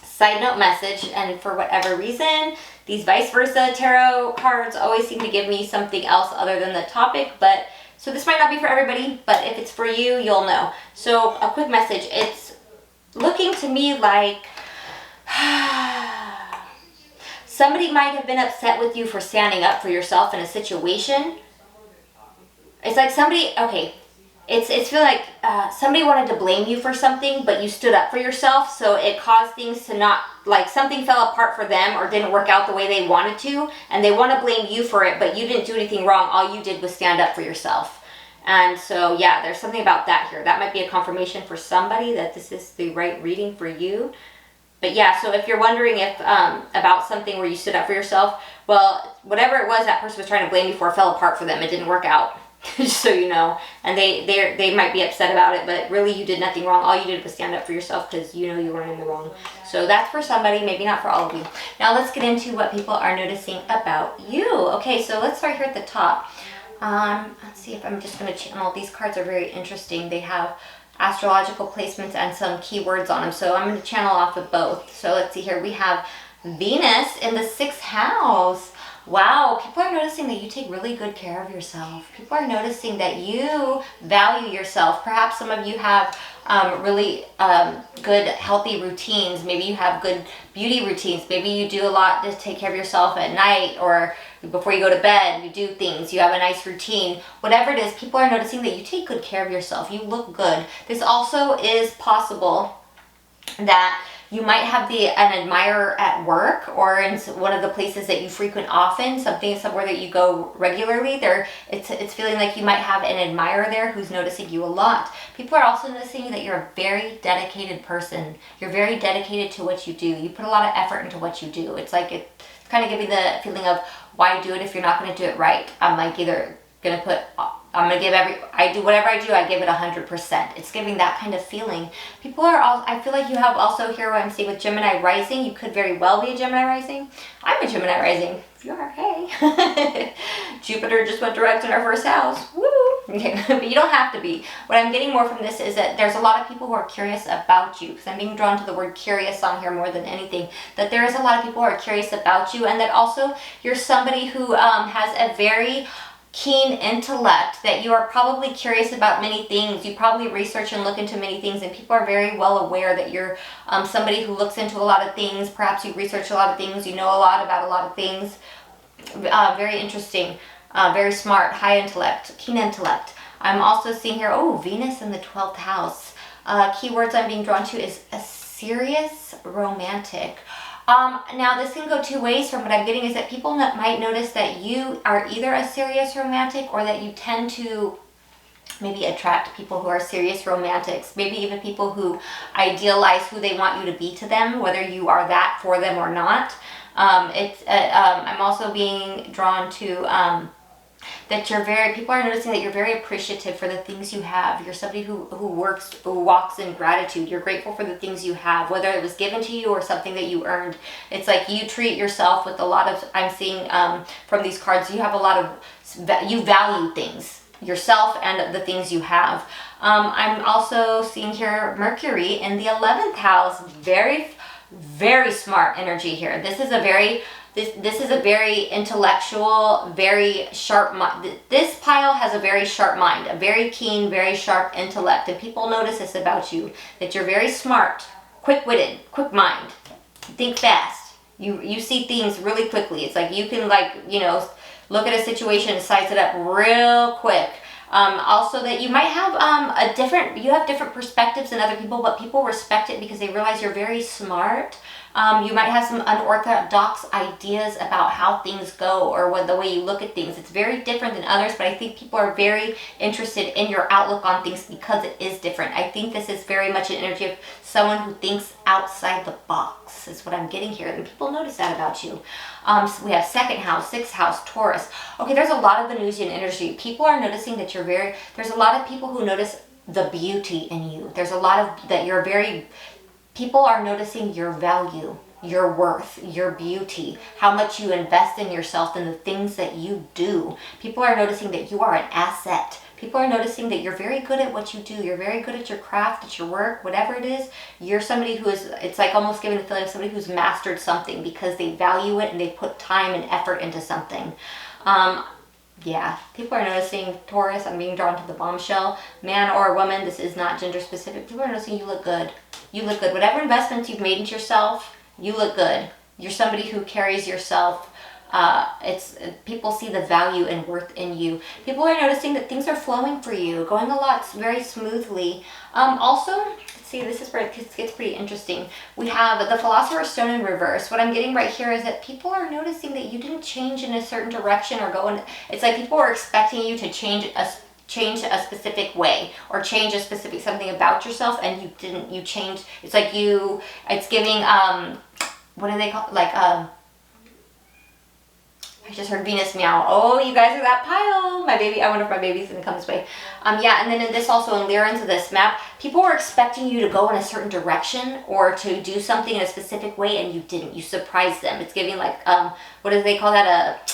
side note message, and for whatever reason, these vice versa tarot cards always seem to give me something else other than the topic, but so this might not be for everybody, but if it's for you, you'll know. So a quick message, it's looking to me like somebody might have been upset with you for standing up for yourself in a situation. It's like somebody, okay, it's feel like somebody wanted to blame you for something, but you stood up for yourself, so it caused things to not, like something fell apart for them or didn't work out the way they wanted to, and they want to blame you for it, but you didn't do anything wrong. All you did was stand up for yourself. And so, yeah, there's something about that here. That might be a confirmation for somebody that this is the right reading for you. But yeah, so if you're wondering if about something where you stood up for yourself, well, whatever it was that person was trying to blame you for fell apart for them. It didn't work out. Just so you know, and they might be upset about it, but really you did nothing wrong. All you did was stand up for yourself because you know you weren't in the wrong. So that's for somebody, maybe not for all of you. Now let's get into what people are noticing about you. Okay, so let's start here at the top. Let's see if I'm just going to channel. These cards are very interesting. They have astrological placements and some keywords on them. So I'm going to channel off of both. So let's see here. We have Venus in the 6th house. Wow, people are noticing that you take really good care of yourself. People are noticing that you value yourself. Perhaps some of you have really good healthy routines. Maybe you have good beauty routines. Maybe you do a lot to take care of yourself at night, or before you go to bed, you do things. You have a nice routine. Whatever it is, people are noticing that you take good care of yourself. You look good. This also is possible that you might have an admirer at work or in one of the places that you frequent often, somewhere that you go regularly. It's feeling like you might have an admirer there who's noticing you a lot. People are also noticing that you're a very dedicated person. You're very dedicated to what you do. You put a lot of effort into what you do. It's like it's kind of giving the feeling of, why do it if you're not going to do it right? I'm like either going to put, I'm going to give I do whatever I do, I give it 100%. It's giving that kind of feeling. People are all, I feel like you have also here what I'm seeing with Gemini rising. You could very well be a Gemini rising. I'm a Gemini rising. If you are, hey. Jupiter just went direct in our 1st house. Woo! Okay. But you don't have to be. What I'm getting more from this is that there's a lot of people who are curious about you, because I'm being drawn to the word curious on here more than anything. That there is a lot of people who are curious about you, and that also you're somebody who has a very keen intellect, that you are probably curious about many things. You probably research and look into many things, and people are very well aware that you're somebody who looks into a lot of things. Perhaps you research a lot of things, you know a lot about a lot of things. Very interesting, very smart, high intellect, keen intellect. I'm also seeing here, Venus in the 12th house. Keywords I'm being drawn to is a serious romantic. Now this can go two ways. From what I'm getting is that people might notice that you are either a serious romantic, or that you tend to maybe attract people who are serious romantics, maybe even people who idealize who they want you to be to them, whether you are that for them or not. I'm also being drawn to that people are noticing that you're very appreciative for the things you have. You're somebody who walks in gratitude. You're grateful for the things you have, whether it was given to you or something that you earned. It's like you treat yourself with a lot of, I'm seeing from these cards, you have a lot of, you value things, yourself and the things you have. I'm also seeing here Mercury in the 11th house. Very, very smart energy here. This is a very intellectual, very sharp mind. This pile has a very sharp mind, a very keen, very sharp intellect. And people notice this about you, that you're very smart, quick-witted, quick mind. Think fast. You see things really quickly. It's like you can look at a situation and size it up real quick. Also that you might have different perspectives than other people, but people respect it because they realize you're very smart. You might have some unorthodox ideas about how things go, or the way you look at things. It's very different than others, but I think people are very interested in your outlook on things because it is different. I think this is very much an energy of someone who thinks outside the box, is what I'm getting here. And people notice that about you. So we have 2nd house, 6th house, Taurus. Okay, there's a lot of Venusian energy. People are noticing that there's a lot of people who notice the beauty in you. There's a lot of, people are noticing your value, your worth, your beauty, how much you invest in yourself and the things that you do. People are noticing that you are an asset. People are noticing that you're very good at what you do. You're very good at your craft, at your work, whatever it is. You're somebody who is, it's like almost giving the feeling of somebody who's mastered something because they value it and they put time and effort into something. Yeah, people are noticing, Taurus, I'm being drawn to the bombshell. Man or woman, this is not gender specific. People are noticing you look good. You look good. Whatever investments you've made into yourself, you look good. You're somebody who carries yourself. People see the value and worth in you. People are noticing that things are flowing for you, going a lot very smoothly. Also, let's see, this is where it gets pretty interesting. We have the Philosopher's Stone in reverse. What I'm getting right here is that people are noticing that you didn't change in a certain direction or go in. It's like people are expecting you to change a specific way or change a specific something about yourself, and you didn't. You changed. It's like it's giving what do they call, I just heard Venus meow. Oh, you guys are that pile. My baby, I wonder if my baby's gonna come this way. Yeah, and then in this also, in Lyra into this map, people were expecting you to go in a certain direction or to do something in a specific way, and you didn't. You surprised them. It's giving what do they call that?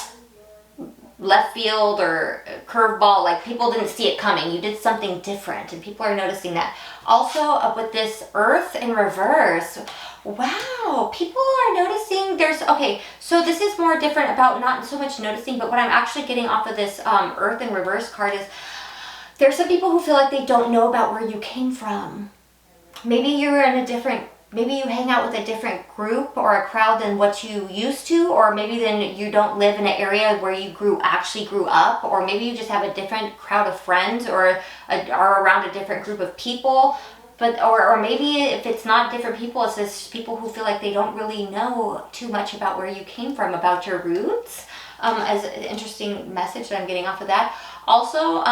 left field or curveball, like people didn't see it coming. You did something different, and people are noticing that. Also, with this Earth in reverse, wow, people are noticing there's, okay, so this is more different about not so much noticing, but what I'm actually getting off of this Earth in reverse card is there's some people who feel like they don't know about where you came from. Maybe you're in a different, maybe you hang out with a different group or a crowd than what you used to, or maybe then you don't live in an area where you actually grew up, or maybe you just have a different crowd of friends or are around a different group of people. But or maybe if it's not different people, it's just people who feel like they don't really know too much about where you came from, about your roots. As an interesting message that I'm getting off of that. Also,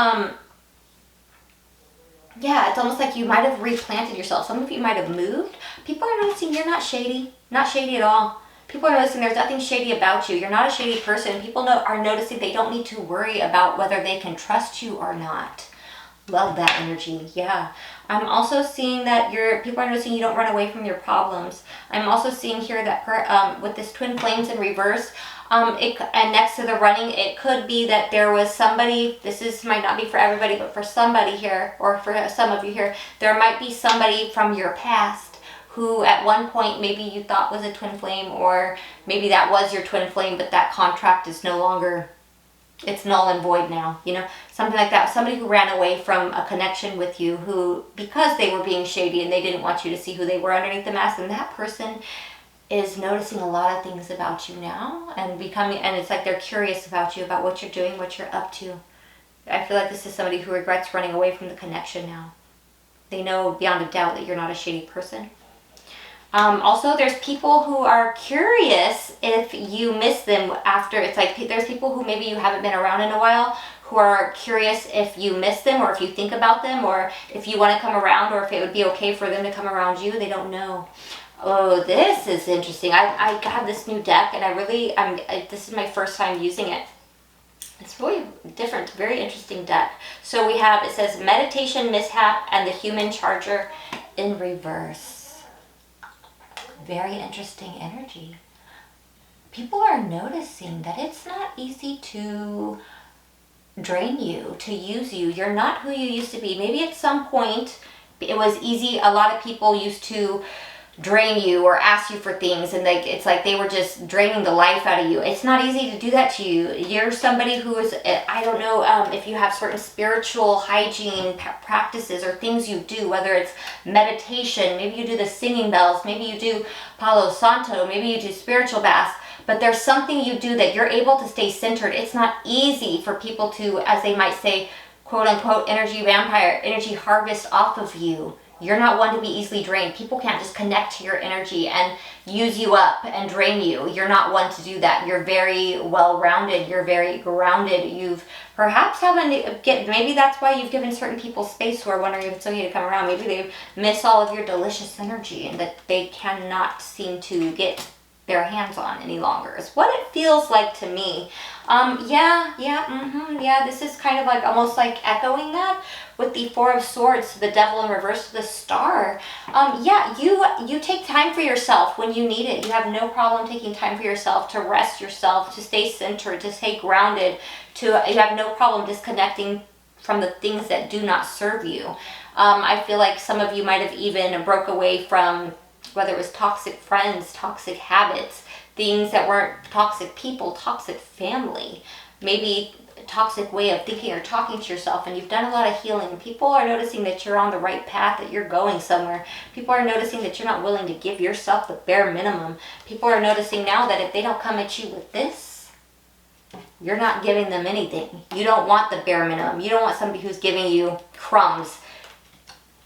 yeah, it's almost like you might have replanted yourself. Some of you might have moved. People are noticing you're not shady. Not shady at all. People are noticing there's nothing shady about you. You're not a shady person. People are noticing they don't need to worry about whether they can trust you or not. Love that energy. Yeah. I'm also seeing that people are noticing you don't run away from your problems. I'm also seeing here that with this twin flames in reverse, and next to the running, it could be that there was somebody, might not be for everybody, but for somebody here, or for some of you here, there might be somebody from your past who at one point maybe you thought was a twin flame, or maybe that was your twin flame, but that contract is no longer, it's null and void now, you know, something like that. Somebody who ran away from a connection with you who, because they were being shady and they didn't want you to see who they were underneath the mask, and that person is noticing a lot of things about you now and it's like they're curious about you, about what you're doing, what you're up to. I feel like this is somebody who regrets running away from the connection now. They know beyond a doubt that you're not a shady person. Also, there's people who are curious if you miss them after. It's like there's people who maybe you haven't been around in a while who are curious if you miss them, or if you think about them, or if you want to come around, or if it would be okay for them to come around you. They don't know. Oh, this is interesting. I got this new deck, and this is my first time using it. It's really different, very interesting deck. So we have, it says Meditation Mishap and the Human Charger in reverse. Very interesting energy. People are noticing that it's not easy to drain you, to use you. You're not who you used to be. Maybe at some point it was easy. A lot of people used to drain you or ask you for things, and it's like they were just draining the life out of you. It's not easy to do that to you. You're somebody who is, I don't know if you have certain spiritual hygiene practices or things you do, whether it's meditation, maybe you do the singing bells, maybe you do Palo Santo, maybe you do spiritual baths, but there's something you do that you're able to stay centered. It's not easy for people to, as they might say, quote unquote, energy vampire, energy harvest off of you. You're not one to be easily drained. People can't just connect to your energy and use you up and drain you. You're not one to do that. You're very well-rounded. You're very grounded. You've perhaps maybe that's why you've given certain people space who are wondering if it's okay to come around. Maybe they miss all of your delicious energy and that they cannot seem to get their hands on any longer. Is what it feels like to me. This is kind of like almost like echoing that with the Four of Swords, the Devil in reverse to the Star. You take time for yourself when you need it. You have no problem taking time for yourself, to rest yourself, to stay centered, to stay grounded. You have no problem disconnecting from the things that do not serve you. I feel like some of you might have even broke away from, whether it was toxic friends, toxic habits, things that weren't toxic people, toxic family, maybe a toxic way of thinking or talking to yourself, and you've done a lot of healing. People are noticing that you're on the right path, that you're going somewhere. People are noticing that you're not willing to give yourself the bare minimum. People are noticing now that if they don't come at you with this, you're not giving them anything. You don't want the bare minimum. You don't want somebody who's giving you crumbs.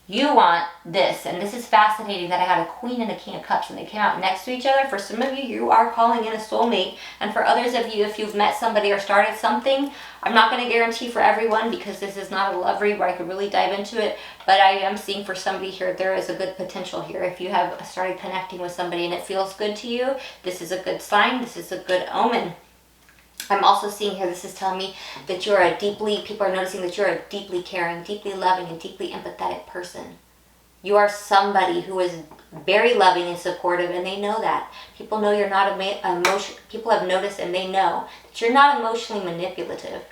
You want this, and this is fascinating that I got a Queen and a King of Cups and they came out next to each other. For some of you, you are calling in a soulmate, and for others of you, if you've met somebody or started something, I'm not going to guarantee for everyone because this is not a love read where I could really dive into it, but I am seeing for somebody here, there is a good potential here. If you have started connecting with somebody and it feels good to you, this is a good sign, this is a good omen. I'm also seeing here, this is telling me that people are noticing that you're a deeply caring, deeply loving, and deeply empathetic person. You are somebody who is very loving and supportive, and they know that. People know you're not people have noticed, and they know that you're not emotionally manipulative.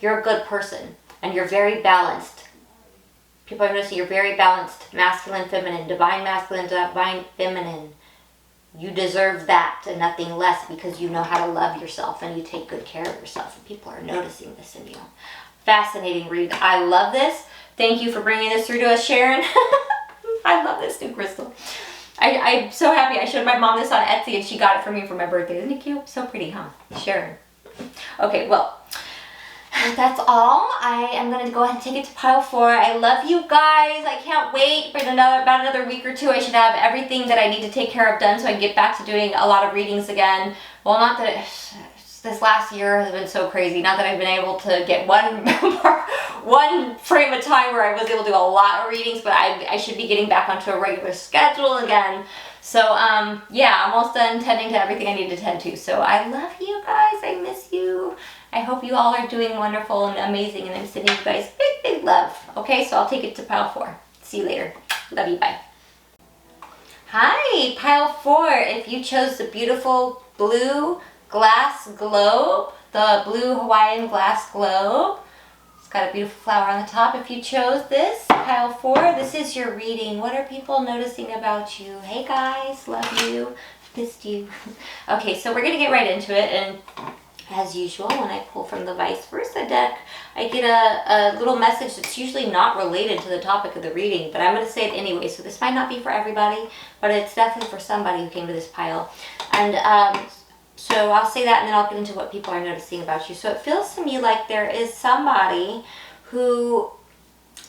You're a good person, and you're very balanced. People are noticing you're very balanced, masculine, feminine, divine masculine, divine feminine. You deserve that and nothing less, because you know how to love yourself and you take good care of yourself. And people are noticing this in you. Fascinating read. I love this. Thank you for bringing this through to us, Sharon. I love this new crystal. I'm so happy. I showed my mom this on Etsy and she got it for me for my birthday. Isn't it cute? So pretty, huh? Sharon. Okay, well, that's all. I am going to go ahead and take it to pile 4. I love you guys. I can't wait for about another week or 2. I should have everything that I need to take care of done so I can get back to doing a lot of readings again. Well, not that this last year has been so crazy. Not that I've been able to get one frame of time where I was able to do a lot of readings, but I should be getting back onto a regular schedule again. So, yeah, I'm almost done tending to everything I need to tend to. So I love you guys. I miss you. I hope you all are doing wonderful and amazing, and I'm sending you guys big, big love. Okay, so I'll take it to pile 4. See you later. Love you. Bye. Hi, pile 4. If you chose the beautiful blue glass globe, the blue Hawaiian glass globe, it's got a beautiful flower on the top. If you chose this, pile 4, this is your reading. What are people noticing about you? Hey guys, love you, missed you. Okay, so we're gonna get right into it, and as usual, when I pull from the vice versa deck, I get a little message that's usually not related to the topic of the reading, but I'm going to say it anyway. So this might not be for everybody, but it's definitely for somebody who came to this pile. And so I'll say that, and then I'll get into what people are noticing about you. So it feels to me like there is somebody who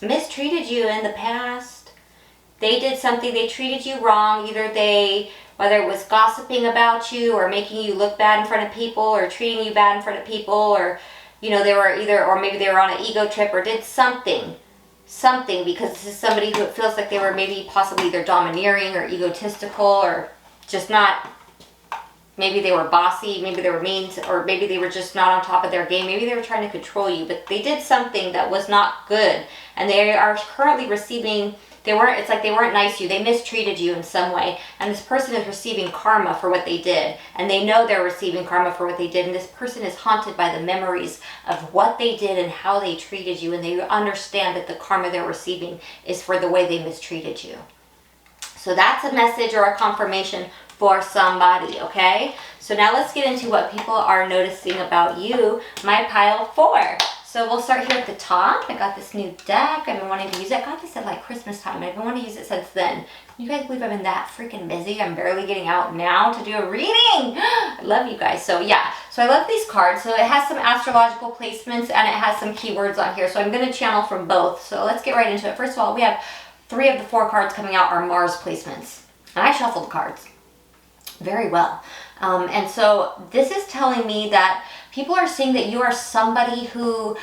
mistreated you in the past. They did something, they treated you wrong. Whether it was gossiping about you or making you look bad in front of people or treating you bad in front of people, or, you know, or maybe they were on an ego trip or did something, because this is somebody who it feels like they were maybe possibly either domineering or egotistical, or just not, maybe they were bossy, maybe they were mean, or maybe they were just not on top of their game. Maybe they were trying to control you, but they did something that was not good, and they are currently receiving, it's like they weren't nice to you. They mistreated you in some way, and this person is receiving karma for what they did, and they know they're receiving karma for what they did, and this person is haunted by the memories of what they did and how they treated you, and they understand that the karma they're receiving is for the way they mistreated you. So that's a message or a confirmation for somebody, okay? So now let's get into what people are noticing about you, my pile 4. So we'll start here at the top. I got this new deck. I've been wanting to use it. I got this at like Christmas time. I've been wanting to use it since then. You guys believe I've been that freaking busy? I'm barely getting out now to do a reading. I love you guys. So yeah, so I love these cards. So it has some astrological placements and it has some keywords on here. So I'm going to channel from both. So let's get right into it. First of all, we have 3 of the 4 cards coming out are Mars placements. And I shuffled the cards very well. And so this is telling me that people are seeing that you are somebody who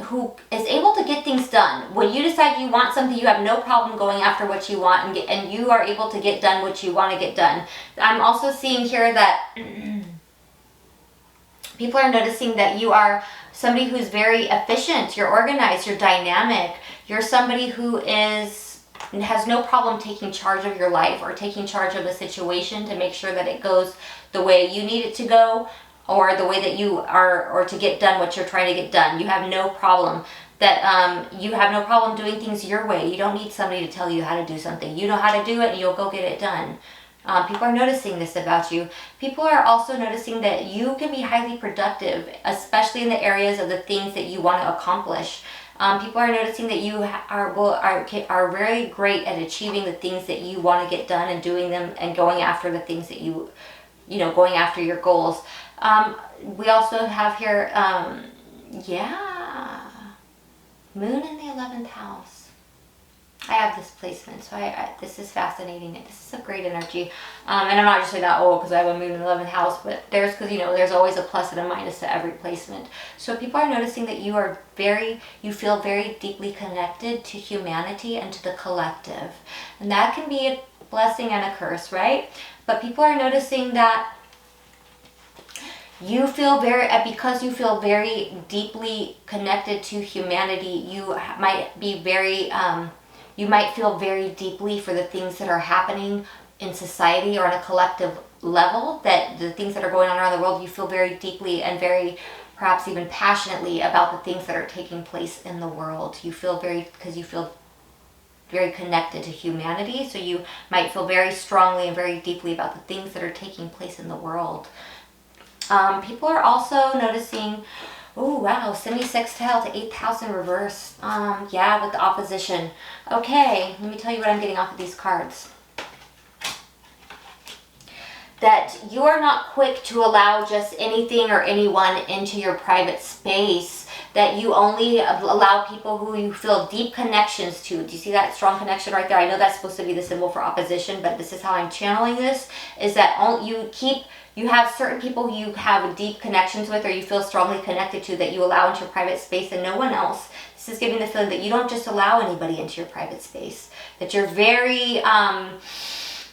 who is able to get things done. When you decide you want something, you have no problem going after what you want, and you are able to get done what you want to get done. I'm also seeing here that people are noticing that you are somebody who's very efficient, you're organized, you're dynamic, you're somebody who has no problem taking charge of your life or taking charge of a situation to make sure that it goes the way you need it to go, or the way that you are, or to get done what you're trying to get done. You have no problem you have no problem doing things your way. You don't need somebody to tell you how to do something. You know how to do it and you'll go get it done. People are noticing this about you. People are also noticing that you can be highly productive, especially in the areas of the things that you want to accomplish. People are noticing that you are very great at achieving the things that you want to get done and doing them and going after the things that going after your goals. We also have here, Moon in the 11th house. I have this placement, so this is fascinating. This is a great energy. And I'm not just saying that, because I have a Moon in the 11th house, but there's always a plus and a minus to every placement. So people are noticing that you feel very deeply connected to humanity and to the collective. And that can be a blessing and a curse, right? But people are noticing that because you feel very deeply connected to humanity, you might be very, You might feel very deeply for the things that are happening in society or on a collective level, that the things that are going on around the world, you feel very deeply and very, perhaps even passionately about the things that are taking place in the world. You feel because you feel very connected to humanity, so you might feel very strongly and very deeply about the things that are taking place in the world. People are also noticing, oh wow, semi-sextile to 8th house in reverse. Yeah, with the opposition. Okay, let me tell you what I'm getting off of these cards. That you are not quick to allow just anything or anyone into your private space. That you only allow people who you feel deep connections to. Do you see that strong connection right there? I know that's supposed to be the symbol for opposition, but this is how I'm channeling this, is that you have certain people you have deep connections with, or you feel strongly connected to, that you allow into your private space and no one else. This is giving the feeling that you don't just allow anybody into your private space. That you're very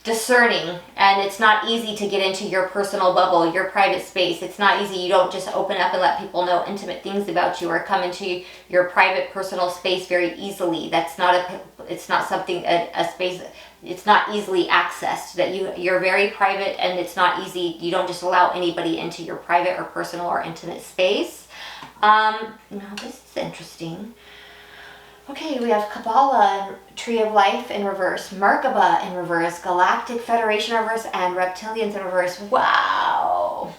discerning, and it's not easy to get into your personal bubble, your private space. It's not easy. You don't just open up and let people know intimate things about you, or come into your private personal space very easily. That's not it's not something, a space, it's not easily accessed. That you're very private, and it's not easy. You don't just allow anybody into your private or personal or intimate space. Now this is interesting. Okay, we have Kabbalah, Tree of Life in reverse, Merkaba in reverse, Galactic Federation in reverse, and Reptilians in reverse. Wow.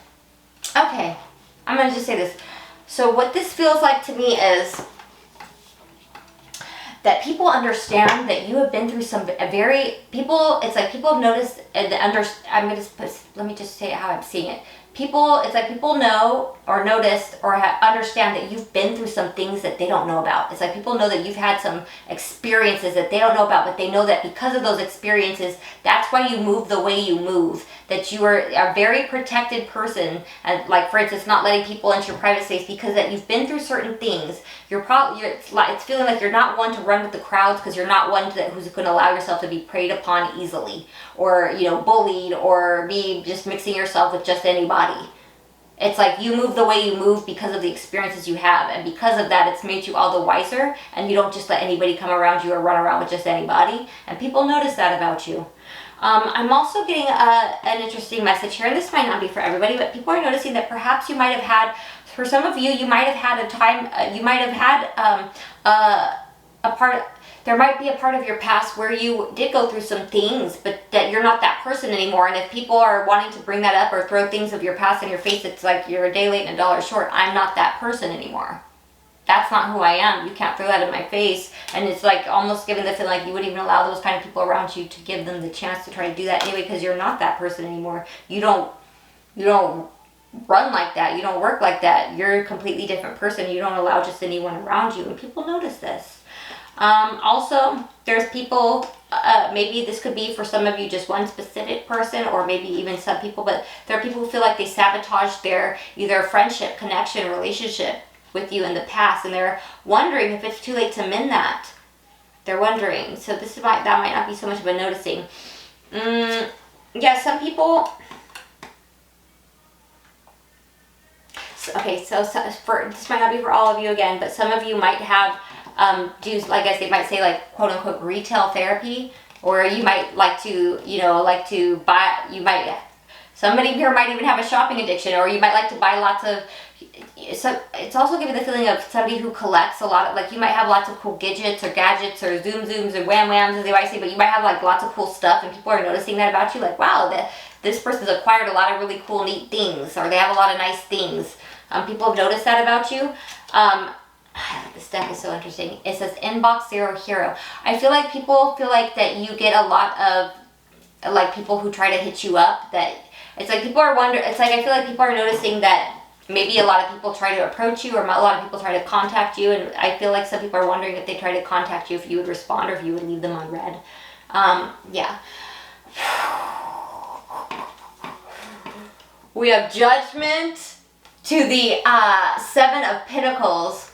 Okay, I'm going to just say this. So what this feels like to me is that people understand that you have been through some it's like people have noticed and let me just say how I'm seeing it. It's like people know or noticed or understand that you've been through some things that they don't know about. It's like people know that you've had some experiences that they don't know about, but they know that because of those experiences, that's why you move the way you move. That you are a very protected person, and like for instance, not letting people into your private space because that you've been through certain things. It's feeling like you're not one to run with the crowds, because you're not one who's going to allow yourself to be preyed upon easily, or bullied, or be just mixing yourself with just anybody. It's like you move the way you move because of the experiences you have, and because of that, it's made you all the wiser, and you don't just let anybody come around you or run around with just anybody, and people notice that about you. I'm also getting an interesting message here, and this might not be for everybody, but people are noticing that perhaps you might have had, for some of you, you might have had a time, you might have had there might be a part of your past where you did go through some things, but that you're not that person anymore. And if people are wanting to bring that up or throw things of your past in your face, it's like you're a day late and a dollar short. I'm not that person anymore. That's not who I am. You can't throw that in my face. And it's like almost giving the feeling like you wouldn't even allow those kind of people around you to give them the chance to try to do that anyway, because you're not that person anymore. You don't run like that. You don't work like that. You're a completely different person. You don't allow just anyone around you, and people notice this. Also, there's people, maybe this could be for some of you just one specific person, or maybe even some people, but there are people who feel like they sabotaged their either friendship, connection, relationship with you in the past, and they're wondering if it's too late to mend that. They're wondering. So that might not be so much of a noticing. Yeah, some people... Okay, so this might not be for all of you again, but some of you might have like I say, might say like quote unquote retail therapy, or you might like to buy. Somebody here might even have a shopping addiction, or you might like to buy lots of. So it's also giving the feeling of somebody who collects a lot of, like you might have lots of cool gadgets or zooms or wham whams as they might say, but you might have like lots of cool stuff, and people are noticing that about you, like wow, this person's acquired a lot of really cool neat things, or they have a lot of nice things. People have noticed that about you. This deck is so interesting. It says inbox 0 hero. I feel like people feel like that you get a lot of like people who try to hit you up, that it's like people are wondering, it's like I feel like people are noticing that maybe a lot of people try to approach you, or a lot of people try to contact you, and I feel like some people are wondering if they try to contact you, if you would respond or if you would leave them on red. Yeah. We have Judgment to the 7 of Pentacles.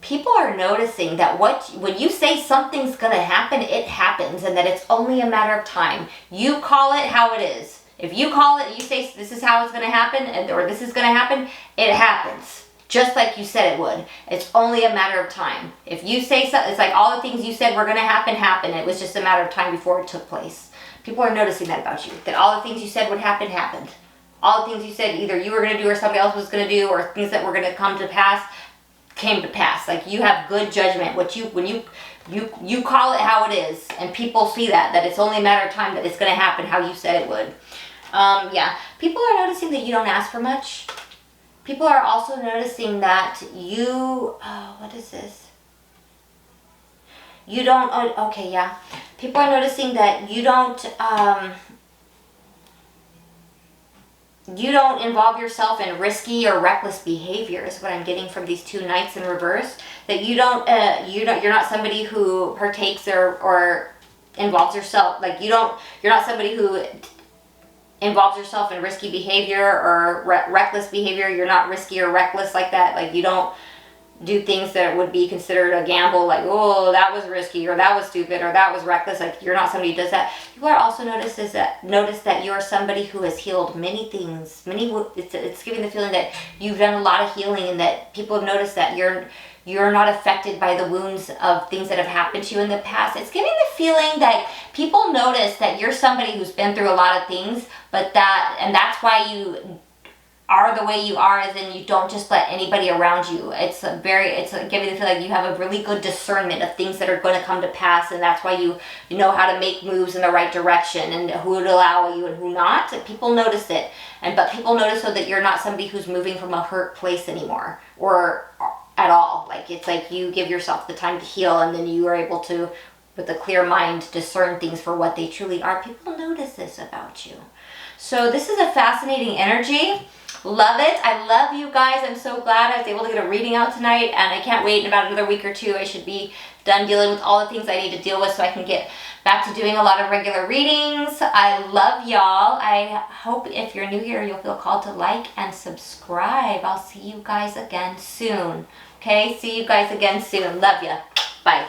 People are noticing that when you say something's gonna happen, it happens, and that it's only a matter of time. You call it how it is. If you call it and you say this is how it's gonna happen, or this is gonna happen, it happens. just like you said it would. It's only a matter of time. If you say something, it's like all the things you said were going to happen. It was just a matter of time before it took place. People are noticing that about you, that all the things you said would happen, happened. All the things you said either you were going to do or somebody else was going to do, or things that were going to come to pass came to pass. Like, you have good judgment. When you call it how it is, and people see that it's only a matter of time that it's going to happen how you said it would. Yeah, people are noticing that you don't ask for much. People are also noticing that you, what is this? You don't, okay, yeah. People are noticing that you don't involve yourself in risky or reckless behavior is what I'm getting from these two knights in reverse. That you're not somebody who partakes or involves yourself, like you're not somebody who involves yourself in risky behavior or reckless behavior. You're not risky or reckless like that. Like, you don't do things that would be considered a gamble, like, oh, that was risky, or that was stupid, or that was reckless. Like, you're not somebody who does that. People are also notice that you're somebody who has healed many things. It's giving the feeling that you've done a lot of healing, and that people have noticed that you're not affected by the wounds of things that have happened to you in the past. It's giving the feeling that people notice that you're somebody who's been through a lot of things, and that's why you are the way you are, as in you don't just let anybody around you. It's giving the feeling like you have a really good discernment of things that are going to come to pass, and that's why you know how to make moves in the right direction and who to allow you and who not. People notice it, but people notice so that you're not somebody who's moving from a hurt place anymore, or at all. Like, it's like you give yourself the time to heal, and then you are able to, with a clear mind, discern things for what they truly are. People notice this about you. So this is a fascinating energy. Love it. I love you guys. I'm so glad I was able to get a reading out tonight, and I can't wait. In about another week or two, I should be done dealing with all the things I need to deal with so I can get back to doing a lot of regular readings. I love y'all. I hope if you're new here, you'll feel called to like and subscribe. I'll see you guys again soon. Okay? See you guys again soon. Love ya. Bye.